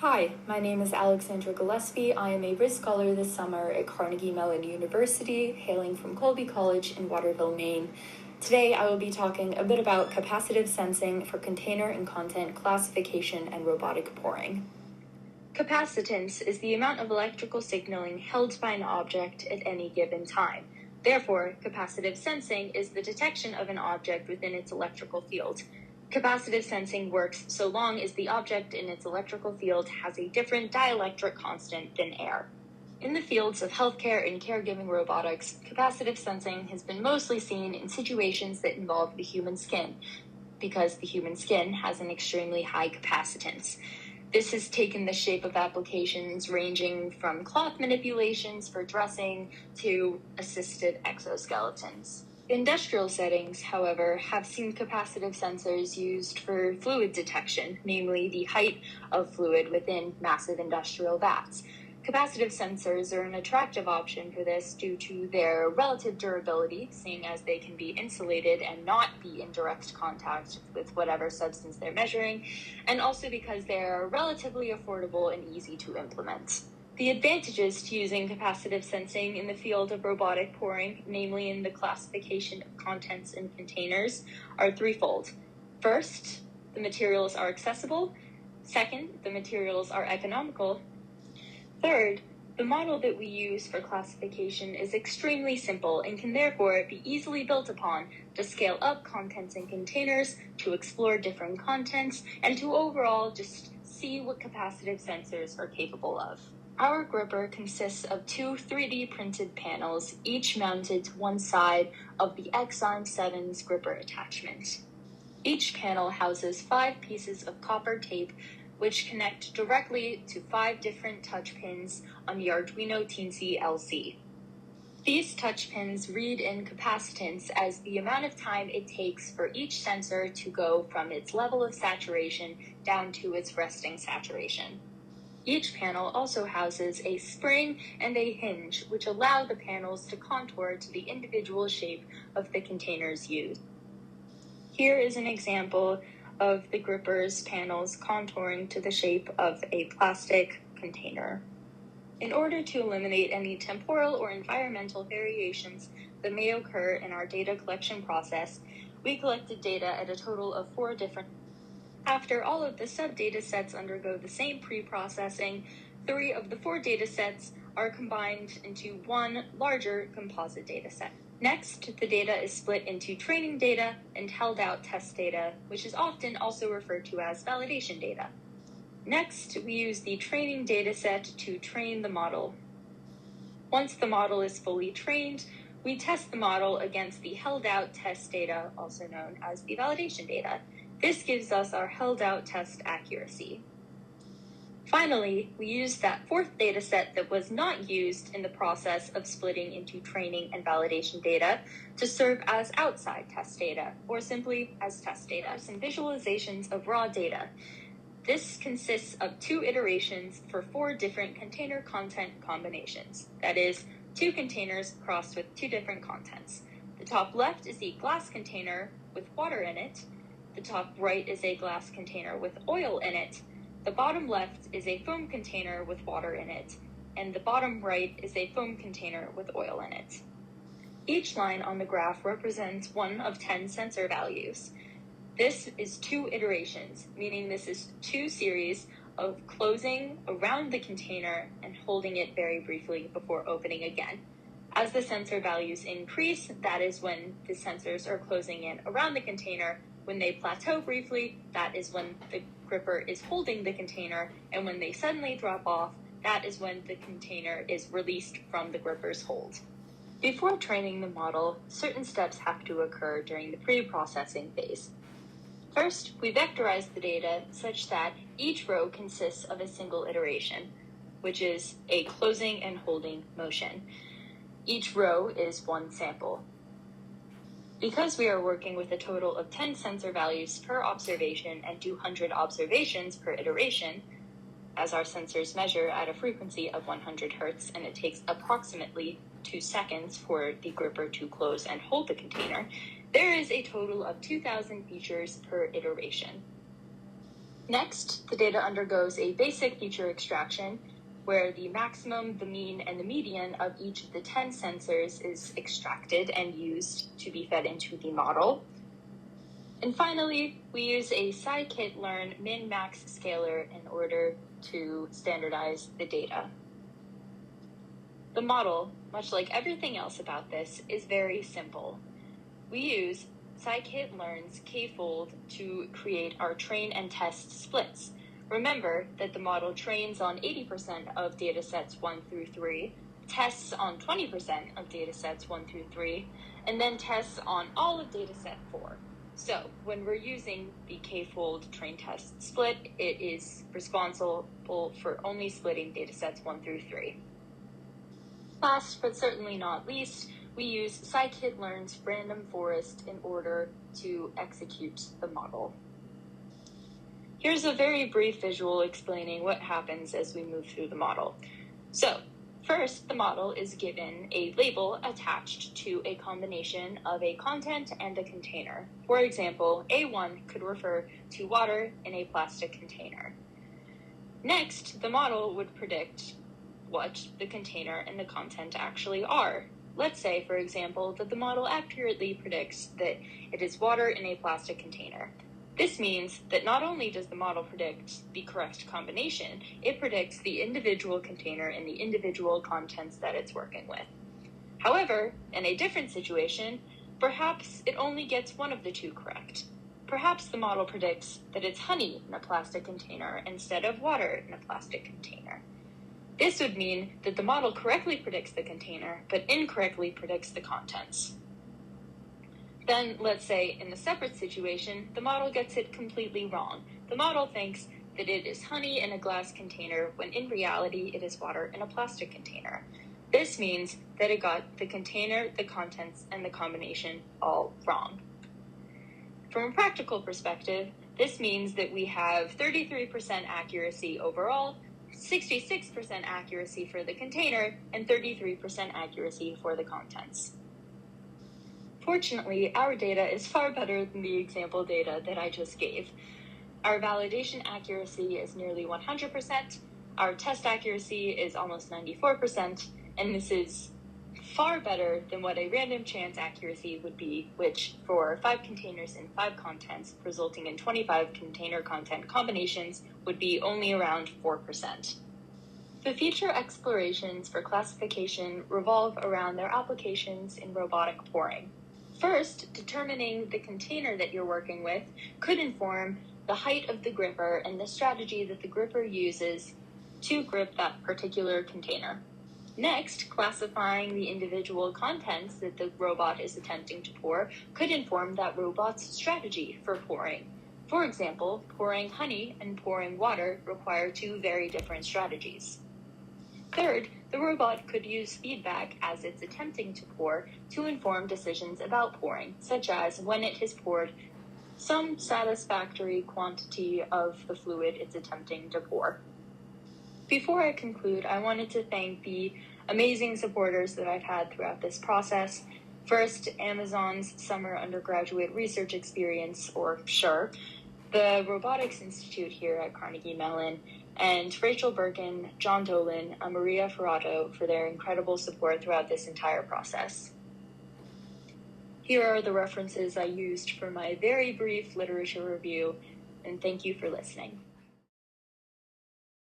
Hi, my name is Alexandra Gillespie. I am a risk scholar this summer at Carnegie Mellon University, hailing from Colby College in Waterville, Maine. Today, I will be talking a bit about capacitive sensing for container and content classification and robotic pouring. Capacitance is the amount of electrical signaling held by an object at any given time. Therefore, capacitive sensing is the detection of an object within its electrical field. Capacitive sensing works so long as the object in its electrical field has a different dielectric constant than air. In the fields of healthcare and caregiving robotics, capacitive sensing has been mostly seen in situations that involve the human skin, because the human skin has an extremely high capacitance. This has taken the shape of applications ranging from cloth manipulations for dressing to assisted exoskeletons. Industrial settings, however, have seen capacitive sensors used for fluid detection, namely the height of fluid within massive industrial vats. Capacitive sensors are an attractive option for this due to their relative durability, seeing as they can be insulated and not be in direct contact with whatever substance they're measuring, and also because they're relatively affordable and easy to implement. The advantages to using capacitive sensing in the field of robotic pouring, namely in the classification of contents in containers, are threefold. First, the materials are accessible. Second, the materials are economical. Third, the model that we use for classification is extremely simple and can therefore be easily built upon to scale up contents in containers, to explore different contents, and to overall just see what capacitive sensors are capable of. Our gripper consists of two 3D printed panels, each mounted to one side of the Exarm 7's gripper attachment. Each panel houses 5 pieces of copper tape which connect directly to 5 different touch pins on the Arduino Teensy LC. These touch pins read in capacitance as the amount of time it takes for each sensor to go from its level of saturation down to its resting saturation. Each panel also houses a spring and a hinge, which allow the panels to contour to the individual shape of the containers used. Here is an example of the gripper's panels contouring to the shape of a plastic container. In order to eliminate any temporal or environmental variations that may occur in our data collection process, we collected data at a total of 4 different. After all of the sub-data sets undergo the same pre-processing, 3 of the 4 data sets are combined into one larger composite data set. Next, the data is split into training data and held-out test data, which is often also referred to as validation data. Next, we use the training data set to train the model. Once the model is fully trained, we test the model against the held-out test data, also known as the validation data. This gives us our held-out test accuracy. Finally, we use that 4th data set that was not used in the process of splitting into training and validation data to serve as outside test data, or simply as test data. Some visualizations of raw data. This consists of 2 iterations for 4 different container content combinations. That is, 2 containers crossed with 2 different contents. The top left is a glass container with water in it. The top right is a glass container with oil in it. The bottom left is a foam container with water in it. And the bottom right is a foam container with oil in it. Each line on the graph represents one of 10 sensor values. This is 2 iterations, meaning this is 2 series of closing around the container and holding it very briefly before opening again. As the sensor values increase, that is when the sensors are closing in around the container. When they plateau briefly, that is when the gripper is holding the container, and when they suddenly drop off, that is when the container is released from the gripper's hold. Before training the model, certain steps have to occur during the pre-processing phase. First, we vectorize the data such that each row consists of a single iteration, which is a closing and holding motion. Each row is one sample. Because we are working with a total of 10 sensor values per observation and 200 observations per iteration, as our sensors measure at a frequency of 100 Hz and it takes approximately 2 seconds for the gripper to close and hold the container, there is a total of 2,000 features per iteration. Next, the data undergoes a basic feature extraction, where the maximum, the mean, and the median of each of the 10 sensors is extracted and used to be fed into the model. And finally, we use a scikit-learn min-max scaler in order to standardize the data. The model, much like everything else about this, is very simple. We use scikit-learn's k-fold to create our train and test splits. Remember that the model trains on 80% of datasets 1 through 3, tests on 20% of datasets 1 through 3, and then tests on all of dataset 4. So when we're using the k-fold train test split, it is responsible for only splitting datasets 1 through 3. Last, but certainly not least, we use scikit-learn's random forest in order to execute the model. Here's a very brief visual explaining what happens as we move through the model. So, first, the model is given a label attached to a combination of a content and a container. For example, A1 could refer to water in a plastic container. Next, the model would predict what the container and the content actually are. Let's say, for example, that the model accurately predicts that it is water in a plastic container. This means that not only does the model predict the correct combination, it predicts the individual container and the individual contents that it's working with. However, in a different situation, perhaps it only gets one of the two correct. Perhaps the model predicts that it's honey in a plastic container instead of water in a plastic container. This would mean that the model correctly predicts the container, but incorrectly predicts the contents. Then, let's say, in the separate situation, the model gets it completely wrong. The model thinks that it is honey in a glass container, when in reality it is water in a plastic container. This means that it got the container, the contents, and the combination all wrong. From a practical perspective, this means that we have 33% accuracy overall, 66% accuracy for the container, and 33% accuracy for the contents. Fortunately, our data is far better than the example data that I just gave. Our validation accuracy is nearly 100%, our test accuracy is almost 94%, and this is far better than what a random chance accuracy would be, which for 5 containers and 5 contents, resulting in 25 container content combinations, would be only around 4%. The feature explorations for classification revolve around their applications in robotic pouring. First, determining the container that you're working with could inform the height of the gripper and the strategy that the gripper uses to grip that particular container. Next, classifying the individual contents that the robot is attempting to pour could inform that robot's strategy for pouring. For example, pouring honey and pouring water require 2 very different strategies. Third, the robot could use feedback as it's attempting to pour to inform decisions about pouring, such as when it has poured some satisfactory quantity of the fluid it's attempting to pour. Before I conclude, I wanted to thank the amazing supporters that I've had throughout this process. First, Amazon's Summer Undergraduate Research Experience, or SURE, the Robotics Institute here at Carnegie Mellon, and Rachel Birkin, John Dolan, and Maria Ferrato for their incredible support throughout this entire process. Here are the references I used for my very brief literature review, and thank you for listening.